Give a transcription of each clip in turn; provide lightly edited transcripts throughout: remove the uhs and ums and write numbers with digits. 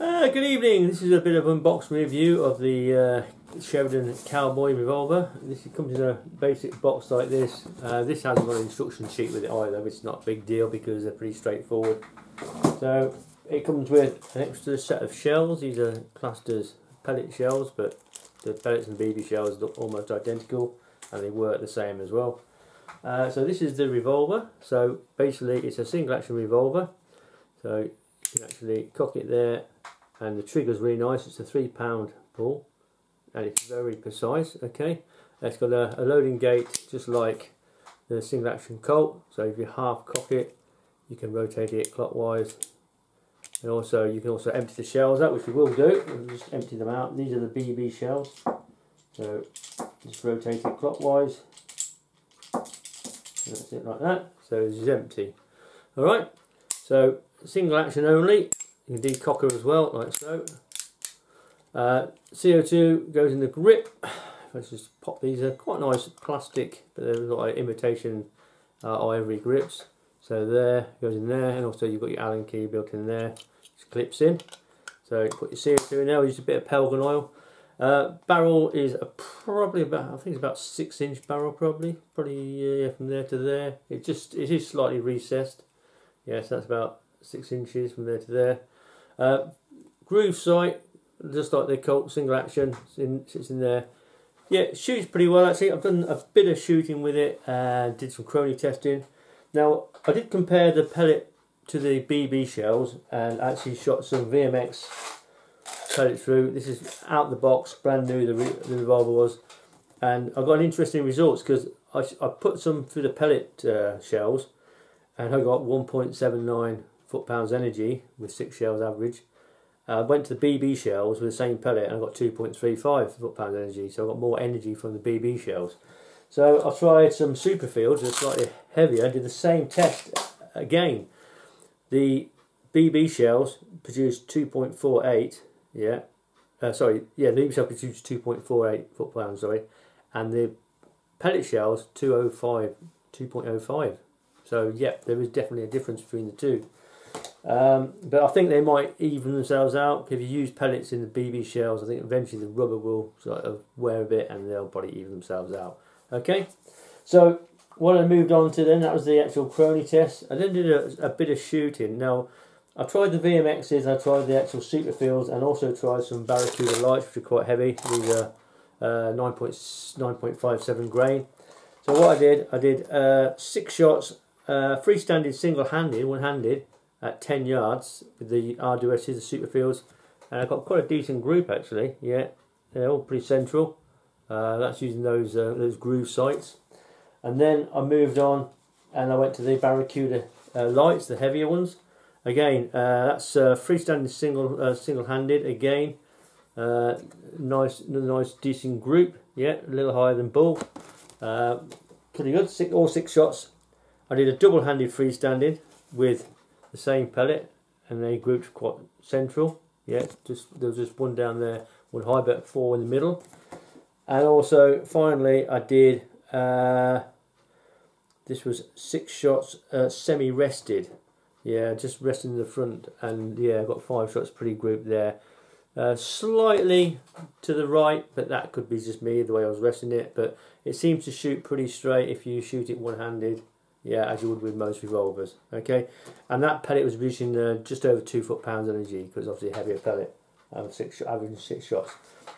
Good evening, this is a bit of unboxing review of the Sheridan Cowboy Revolver. This comes in a basic box like this. This hasn't got an instruction sheet with it either, which is not a big deal because they're pretty straightforward. So it comes with an extra set of shells. These are classed as pellet shells, but the pellets and BB shells look almost identical and they work the same as well. So this is the revolver. So basically it's a single action revolver. So you can actually cock it there, and the trigger's really nice. It's a 3-pound pull and it's very precise. Okay, it's got a loading gate just like the single action Colt. So if you half cock it, you can rotate it clockwise, and also you can also empty the shells out, which we will do. We'll just empty them out. These are the BB shells, so just rotate it clockwise. That's it, like that. So it's empty. Alright, so single action only. You can decocker as well, like so. CO2 goes in the grip. Let's just pop these. Are quite nice plastic, but they're like imitation ivory grips. So there, goes in there, and also you've got your Allen key built in there. Just clips in. So you put your CO2 in there. We use a bit of Pelgan oil. Barrel is probably about, I think it's about 6-inch barrel, probably from there to there. It is slightly recessed. Yes, that's about 6 inches from there to there. Groove sight, just like the Colt single action, sits in there. Yeah, it shoots pretty well actually. I've done a bit of shooting with it and did some chrony testing. Now I did compare the pellet to the BB shells and actually shot some VMX pellet through. This is out the box, brand new, the revolver was, and I got an interesting results because I put some through the pellet shells and I got 1.79 foot-pounds energy with 6 shells average. I went to the BB shells with the same pellet and I got 2.35 foot-pounds energy, so I got more energy from the BB shells. So I tried some Superfields, they're slightly heavier, did the same test again. The BB shells produced 2.48, the BB shells produced 2.48 foot-pounds, and the pellet shells 2.05. So yeah, there is definitely a difference between the two. But I think they might even themselves out. If you use pellets in the BB shells, I think eventually the rubber will sort of wear a bit and they'll probably even themselves out. Okay, so what I moved on to then, that was the actual chrony test. I then did a bit of shooting. Now I tried the VMXs, I tried the actual Superfields, and also tried some Barracuda lights, which are quite heavy. These are 9.57 grain. So what I did 6 shots, freestanding single-handed, one-handed, at 10 yards with the RWS, the Superfields, and I got quite a decent group actually. Yeah, they're all pretty central. That's using those groove sights, and then I moved on and I went to the Barracuda lights, the heavier ones. Again, that's freestanding single-handed. Again, nice decent group. Yeah, a little higher than bull. Pretty good. All 6 shots. I did a double-handed freestanding with the same pellet, and they grouped quite central. Yeah, there was just one down there, one high, but 4 in the middle. And also finally I did this was 6 shots semi-rested. Yeah, just resting in the front, and yeah, I got 5 shots pretty grouped there. Slightly to the right, but that could be just me the way I was resting it, but it seems to shoot pretty straight if you shoot it one-handed. Yeah, as you would with most revolvers. Okay, and that pellet was reaching just over 2 foot-pounds energy because obviously a heavier pellet, averaging 6 shots.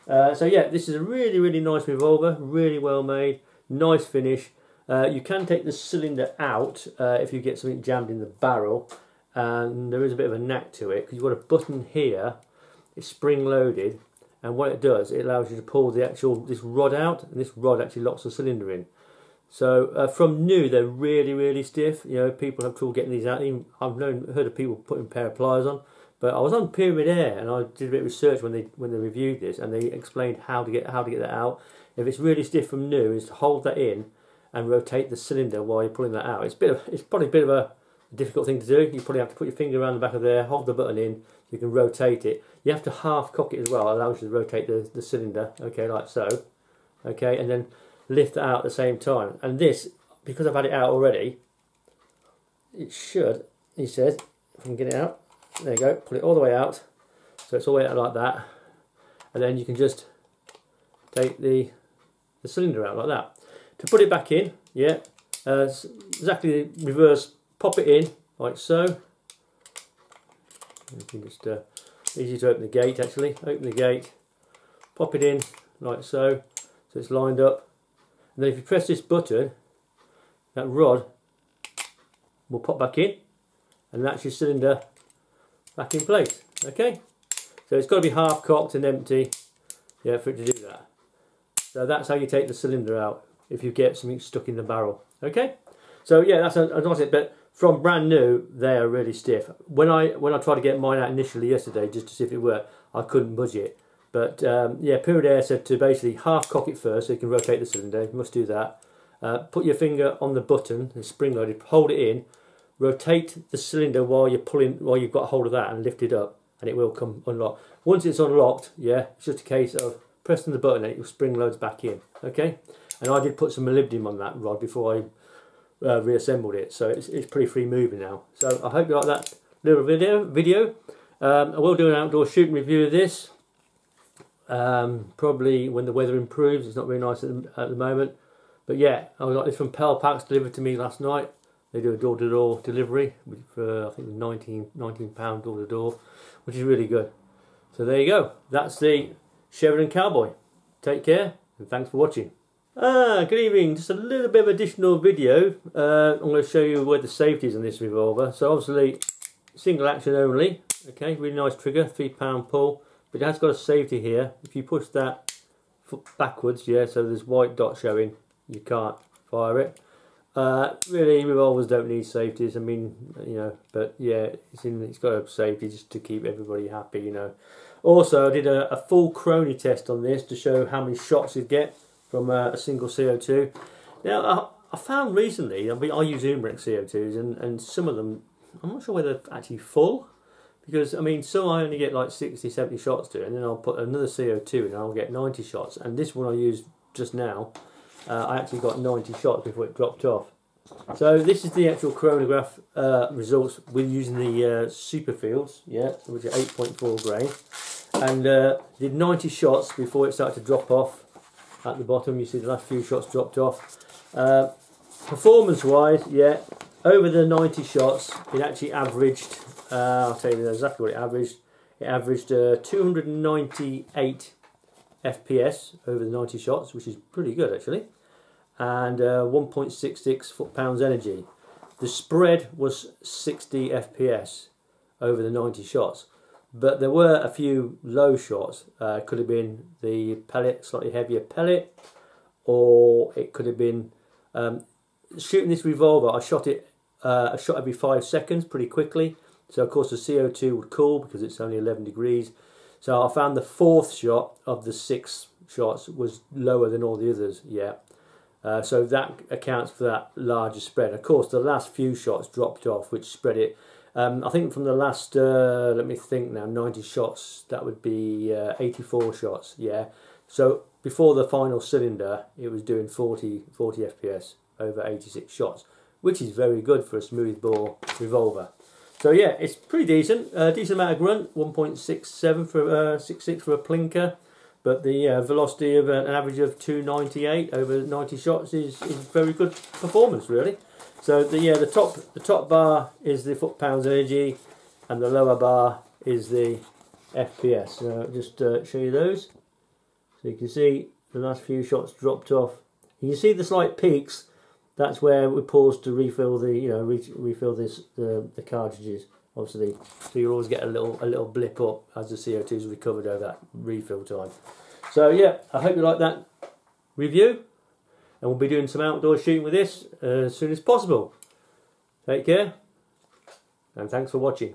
So yeah, this is a really nice revolver, really well made, nice finish. You can take the cylinder out if you get something jammed in the barrel, and there is a bit of a knack to it because you've got a button here. It's spring loaded, and what it does, it allows you to pull this rod out, and this rod actually locks the cylinder in. So from new, they're really stiff. You know, people have trouble getting these out. Even I've heard of people putting a pair of pliers on. But I was on Pyramid Air and I did a bit of research when they reviewed this, and they explained how to get that out. If it's really stiff from new, is to hold that in and rotate the cylinder while you're pulling that out. It's probably a bit of a difficult thing to do. You probably have to put your finger around the back of there, hold the button in, so you can rotate it. You have to half cock it as well. It allows you to rotate the cylinder. Okay, like so. Okay, and then lift that out at the same time. And this, because I've had it out already, it should, he says, if I can get it out, there you go, pull it all the way out. So it's all out like that, and then you can just take the cylinder out like that. To put it back in, yeah, exactly the reverse. Pop it in like so. You can just easy to open the gate actually. Open the gate, pop it in like so, so it's lined up. And then if you press this button, that rod will pop back in, and that's your cylinder back in place. Okay, so it's got to be half cocked and empty, yeah, for it to do that. So that's how you take the cylinder out if you get something stuck in the barrel. Okay, so yeah, that's a nice bit. But from brand new, they are really stiff. When I tried to get mine out initially yesterday just to see if it worked, I couldn't budge it. But yeah, Period Air said to basically half cock it first so you can rotate the cylinder. You must do that. Put your finger on the button, it's spring loaded, hold it in, rotate the cylinder while you're pulling, while you've got hold of that, and lift it up, and it will come unlock. Once it's unlocked, yeah, it's just a case of pressing the button and it will spring loads back in. Okay, and I did put some molybdenum on that rod before I reassembled it, so it's pretty free moving now. So I hope you like that little video. I will do an outdoor shooting review of this. Probably when the weather improves. It's not very nice at the moment, but yeah, I got this from Pel Packs delivered to me last night. They do a door-to-door delivery for I think £19 door-to-door, which is really good. So there you go. That's the Sheridan Cowboy. Take care and thanks for watching. Good evening. Just a little bit of additional video. I'm going to show you where the safety is on this revolver. So obviously single action only. Okay, really nice trigger, 3-pound pull. But it has got a safety here. If you push that foot backwards, yeah, so there's white dot showing, you can't fire it. Really, revolvers don't need safeties. I mean, you know, but yeah, it's got a safety just to keep everybody happy, you know. Also, I did a full chrony test on this to show how many shots you'd get from a single CO2. Now, I found recently, I use Umbrix CO2s, and some of them, I'm not sure whether they're actually full. Because, I mean, some I only get like 60, 70 shots to, and then I'll put another CO2 and I'll get 90 shots. And this one I used just now, I actually got 90 shots before it dropped off. So this is the actual chronograph results with using the Superfields, yeah, which are 8.4 grain. And did 90 shots before it started to drop off at the bottom. You see the last few shots dropped off. Performance-wise, yeah, over the 90 shots, it actually averaged... I'll tell you exactly what it averaged. It averaged 298 FPS over the 90 shots, which is pretty good actually, and 1.66 foot-pounds energy. The spread was 60 FPS over the 90 shots, but there were a few low shots. It could have been the pellet, slightly heavier pellet, or it could have been shooting this revolver. I shot it a shot every 5 seconds pretty quickly. So of course the CO2 would cool because it's only 11 degrees. So I found the fourth shot of the 6 shots was lower than all the others, yeah. So that accounts for that larger spread. Of course the last few shots dropped off, which spread it. I think from the last, let me think now, 90 shots, that would be 84 shots, yeah. So before the final cylinder, it was doing 40 FPS over 86 shots, which is very good for a smooth bore revolver. So yeah, it's pretty decent. Decent amount of grunt, 1.67 for 6.6 for a plinker, but the velocity of an average of 298 over 90 shots is very good performance, really. So the top bar is the foot-pounds energy, and the lower bar is the FPS. So just show you those. So you can see the last few shots dropped off. You can see the slight peaks. That's where we pause to refill the, refill the cartridges, obviously. So you'll always get a little blip up as the CO2 is recovered over that refill time. So yeah, I hope you like that review, and we'll be doing some outdoor shooting with this as soon as possible. Take care, and thanks for watching.